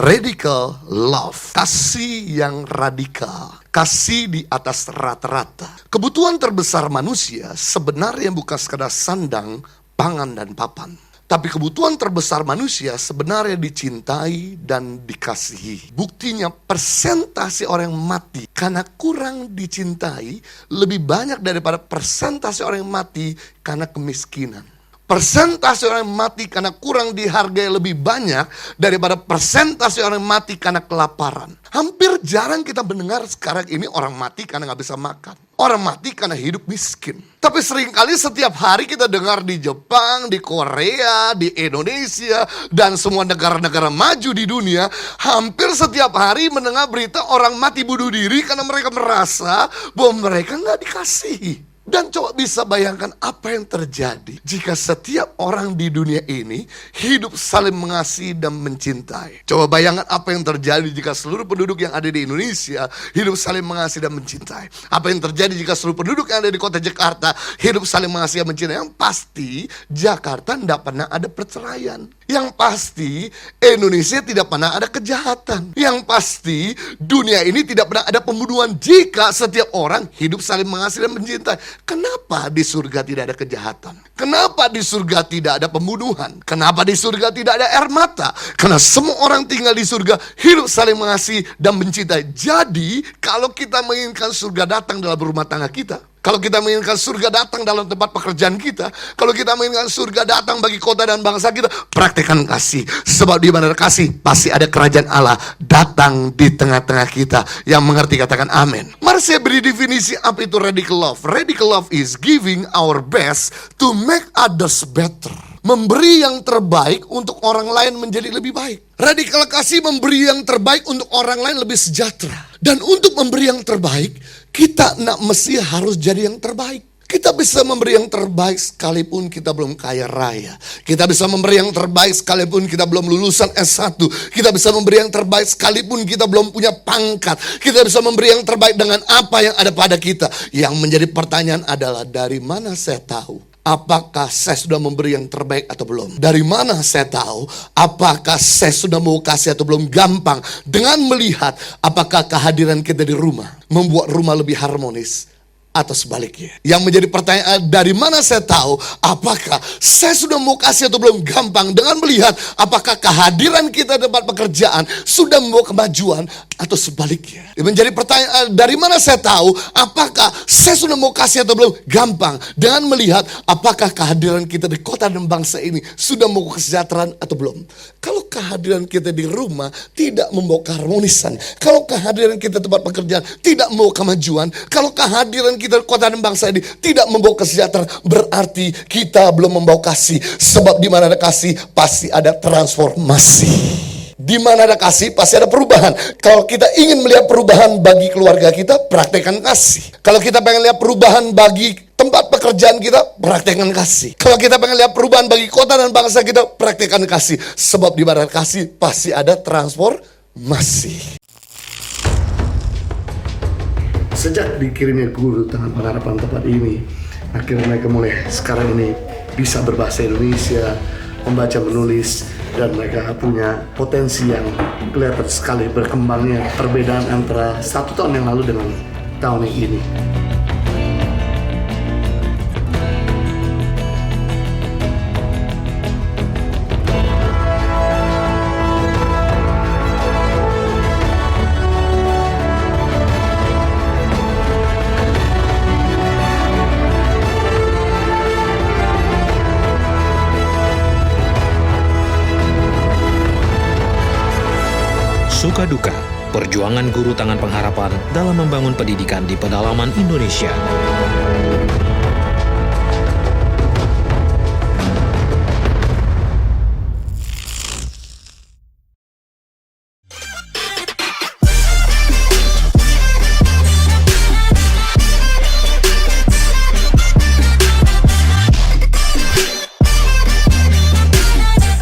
Radical love, kasih yang radikal, kasih di atas rata-rata. Kebutuhan terbesar manusia sebenarnya bukan sekadar sandang, pangan, dan papan. Tapi kebutuhan terbesar manusia sebenarnya dicintai dan dikasihi. Buktinya persentase orang yang mati karena kurang dicintai lebih banyak daripada persentase orang yang mati karena kemiskinan. Persentase orang yang mati karena kurang dihargai lebih banyak daripada persentase orang yang mati karena kelaparan. Hampir jarang kita mendengar sekarang ini orang mati karena gak bisa makan. Orang mati karena hidup miskin. Tapi seringkali setiap hari kita dengar di Jepang, di Korea, di Indonesia, dan semua negara-negara maju di dunia, hampir setiap hari mendengar berita orang mati bunuh diri karena mereka merasa bahwa mereka gak dikasihi. Dan coba bisa bayangkan apa yang terjadi jika setiap orang di dunia ini hidup saling mengasihi dan mencintai. Coba bayangkan apa yang terjadi jika seluruh penduduk yang ada di Indonesia hidup saling mengasihi dan mencintai. Apa yang terjadi jika seluruh penduduk yang ada di kota Jakarta hidup saling mengasihi dan mencintai. Yang pasti Jakarta tidak pernah ada perceraian. Yang pasti Indonesia tidak pernah ada kejahatan. Yang pasti dunia ini tidak pernah ada pembunuhan jika setiap orang hidup saling mengasihi dan mencintai. Kenapa di surga tidak ada kejahatan? Kenapa di surga tidak ada pembunuhan? Kenapa di surga tidak ada air mata? Karena semua orang tinggal di surga hidup saling mengasihi dan mencintai. Jadi kalau kita menginginkan surga datang dalam rumah tangga kita, kalau kita menginginkan surga datang dalam tempat pekerjaan kita, kalau kita menginginkan surga datang bagi kota dan bangsa kita, praktekkan kasih. Sebab di mana ada kasih, pasti ada kerajaan Allah datang di tengah-tengah kita. Yang mengerti katakan amin. Mari saya beri definisi apa itu radical love. Radical love is giving our best to make others better. Memberi yang terbaik untuk orang lain menjadi lebih baik. Radikal kasih memberi yang terbaik untuk orang lain lebih sejahtera. Dan untuk memberi yang terbaik, kita nak mesti harus jadi yang terbaik. Kita bisa memberi yang terbaik sekalipun kita belum kaya raya. Kita bisa memberi yang terbaik sekalipun kita belum lulusan S1. Kita bisa memberi yang terbaik sekalipun kita belum punya pangkat. Kita bisa memberi yang terbaik dengan apa yang ada pada kita. Yang menjadi pertanyaan adalah dari mana saya tahu apakah saya sudah memberi yang terbaik atau belum? Dari mana saya tahu apakah saya sudah mau kasih atau belum? Gampang dengan melihat apakah kehadiran kita di rumah membuat rumah lebih harmonis atau sebaliknya. Yang menjadi pertanyaan, dari mana saya tahu apakah saya sudah mau kasih atau belum? Gampang dengan melihat apakah kehadiran kita di tempat pekerjaan sudah membawa kemajuan atau sebaliknya. Yang menjadi pertanyaan, dari mana saya tahu apakah saya sudah mau kasih atau belum? Gampang dengan melihat apakah kehadiran kita di kota dan bangsa ini sudah membawa kesejahteraan atau belum. Kalau kehadiran kita di rumah tidak membawa keharmonisan, kalau kehadiran kita di tempat pekerjaan tidak membawa kemajuan, kalau kehadiran kita di kota dan bangsa ini tidak membawa kesejahteraan, berarti kita belum membawa kasih. Sebab di mana ada kasih pasti ada transformasi. Di mana ada kasih pasti ada perubahan. Kalau kita ingin melihat perubahan bagi keluarga kita, praktekkan kasih. Kalau kita pengen lihat perubahan bagi tempat pekerjaan kita, praktekkan kasih. Kalau kita pengen lihat perubahan bagi kota dan bangsa kita, praktekkan kasih. Sebab di mana ada kasih pasti ada transformasi. Sejak dikirimnya guru tangan pengharapan tempat ini, akhirnya mereka mulai sekarang ini bisa berbahasa Indonesia, membaca menulis, dan mereka punya potensi yang kelihatan sekali berkembangnya perbedaan antara 1 tahun yang lalu dengan tahun yang ini. Suka duka, perjuangan guru tangan pengharapan dalam membangun pendidikan di pedalaman Indonesia.